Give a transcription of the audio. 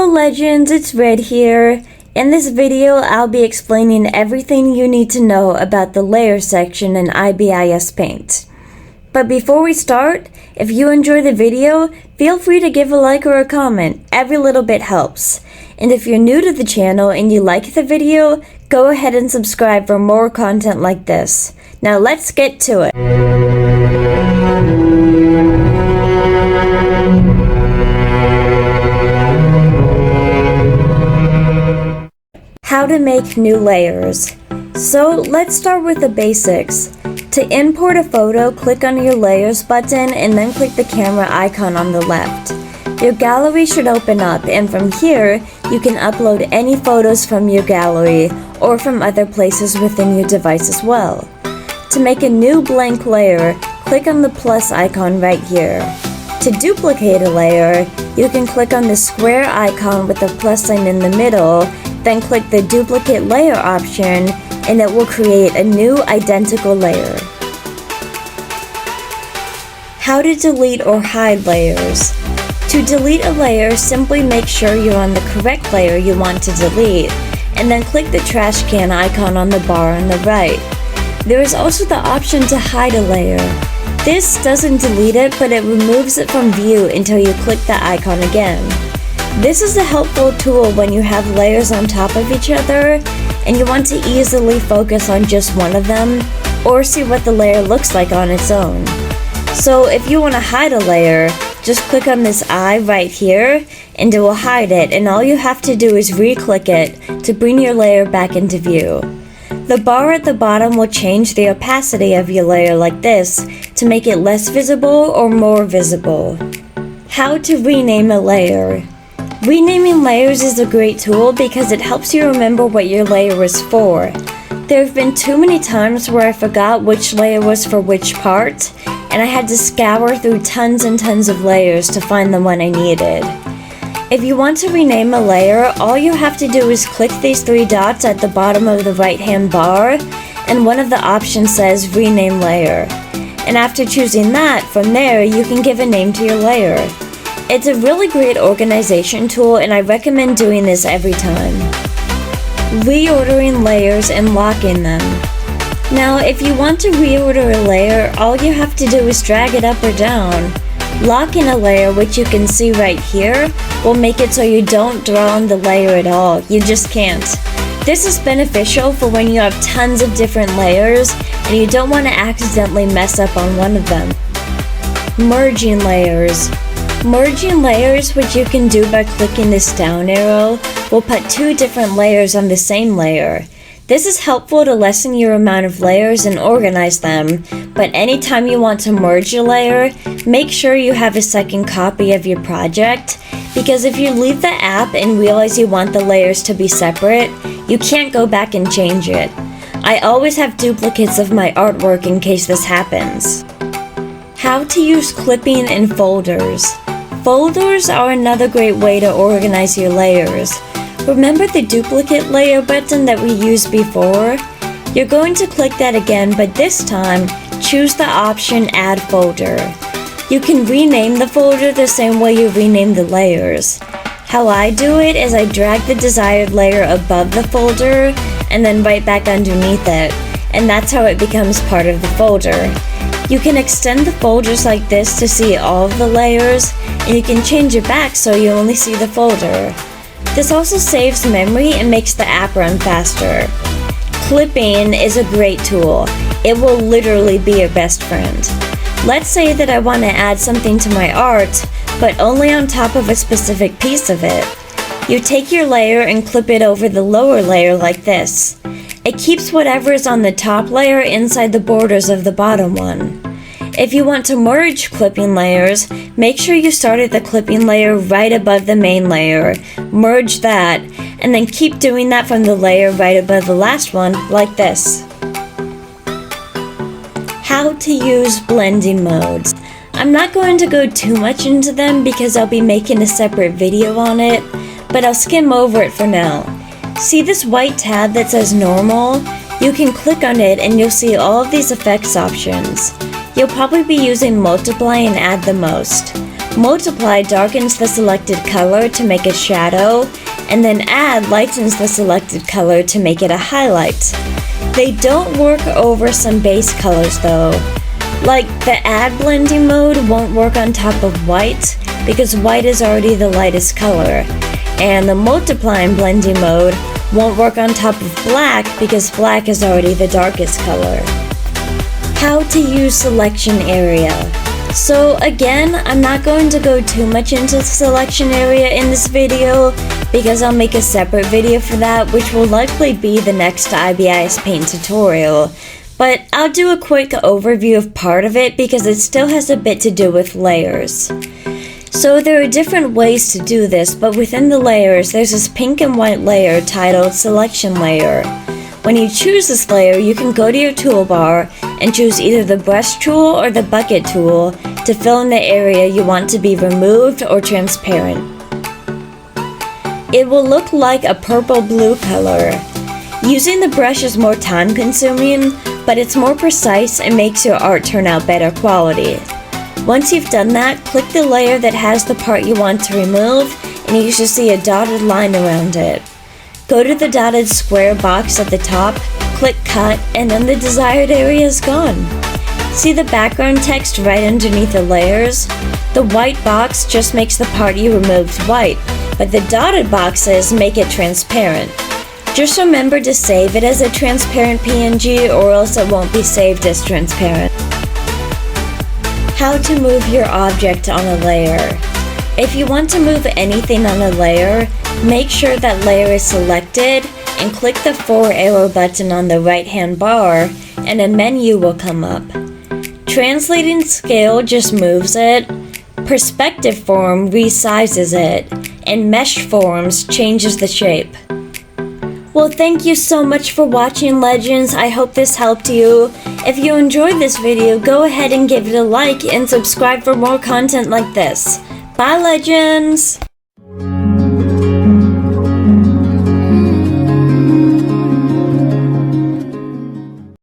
legends, it's Red here. In this video, I'll be explaining everything you need to know about the layer section in Ibis Paint. But before we start, if you enjoy the video, feel free to give a like or a comment. Every little bit helps. And if you're new to the channel and you like the video, go ahead and subscribe for more content like this. Now let's get to it. How to make new layers. So let's start with the basics. To import a photo, click on your layers button and then click the camera icon on the left. Your gallery should open up, and from here, you can upload any photos from your gallery or from other places within your device as well. To make a new blank layer, click on the plus icon right here. To duplicate a layer, you can click on the square icon with the plus sign in the middle, then click the duplicate layer option, and it will create a new identical layer. How to delete or hide layers. To delete a layer, simply make sure you're on the correct layer you want to delete, and then click the trash can icon on the bar on the right. There is also the option to hide a layer. This doesn't delete it, but it removes it from view until you click the icon again. This is a helpful tool when you have layers on top of each other and you want to easily focus on just one of them or see what the layer looks like on its own. So if you want to hide a layer, just click on this eye right here and it will hide it, and all you have to do is re-click it to bring your layer back into view. The bar at the bottom will change the opacity of your layer like this to make it less visible or more visible. How to rename a layer. Renaming layers is a great tool because it helps you remember what your layer is for. There have been too many times where I forgot which layer was for which part, and I had to scour through tons and tons of layers to find the one I needed. If you want to rename a layer, all you have to do is click these three dots at the bottom of the right-hand bar, and one of the options says Rename Layer. And after choosing that, from there you can give a name to your layer. It's a really great organization tool, and I recommend doing this every time. Reordering layers and locking them. Now, if you want to reorder a layer, all you have to do is drag it up or down. Locking a layer, which you can see right here, will make it so you don't draw on the layer at all. You just can't. This is beneficial for when you have tons of different layers and you don't want to accidentally mess up on one of them. Merging layers. Merging layers, which you can do by clicking this down arrow, will put two different layers on the same layer. This is helpful to lessen your amount of layers and organize them, but anytime you want to merge a layer, make sure you have a second copy of your project, because if you leave the app and realize you want the layers to be separate, you can't go back and change it. I always have duplicates of my artwork in case this happens. How to use clipping in folders. Folders are another great way to organize your layers. Remember the duplicate layer button that we used before? You're going to click that again, but this time, choose the option Add Folder. You can rename the folder the same way you rename the layers. How I do it is I drag the desired layer above the folder and then right back underneath it, and that's how it becomes part of the folder. You can extend the folders like this to see all of the layers, and you can change it back so you only see the folder. This also saves memory and makes the app run faster. Clipping is a great tool. It will literally be your best friend. Let's say that I want to add something to my art, but only on top of a specific piece of it. You take your layer and clip it over the lower layer like this. It keeps whatever is on the top layer inside the borders of the bottom one. If you want to merge clipping layers, make sure you start at the clipping layer right above the main layer, merge that, and then keep doing that from the layer right above the last one, like this. How to use blending modes. I'm not going to go too much into them because I'll be making a separate video on it, but I'll skim over it for now. See this white tab that says Normal? You can click on it and you'll see all of these effects options. You'll probably be using Multiply and Add the most. Multiply darkens the selected color to make a shadow, and then add lightens the selected color to make it a highlight. They don't work over some base colors though. Like the add blending mode won't work on top of white because white is already the lightest color, and the multiply and blending mode won't work on top of black because black is already the darkest color. How to use selection area. So again, I'm not going to go too much into selection area in this video because I'll make a separate video for that, which will likely be the next Ibis Paint tutorial. But I'll do a quick overview of part of it because it still has a bit to do with layers. So there are different ways to do this, but within the layers, there's this pink and white layer titled Selection Layer. When you choose this layer, you can go to your toolbar and choose either the brush tool or the bucket tool to fill in the area you want to be removed or transparent. It will look like a purple-blue color. Using the brush is more time-consuming, but it's more precise and makes your art turn out better quality. Once you've done that, click the layer that has the part you want to remove, and you should see a dotted line around it. Go to the dotted square box at the top, click cut, and then the desired area is gone. See the background text right underneath the layers? The white box just makes the part you removed white, but the dotted boxes make it transparent. Just remember to save it as a transparent PNG or else it won't be saved as transparent. How to move your object on a layer. If you want to move anything on a layer, make sure that layer is selected and click the 4 arrow button on the right hand bar and a menu will come up. Translating scale just moves it, perspective form resizes it, and mesh forms changes the shape. Well, thank you so much for watching, Legends. I hope this helped you. If you enjoyed this video, go ahead and give it a like and subscribe for more content like this. Bye, Legends!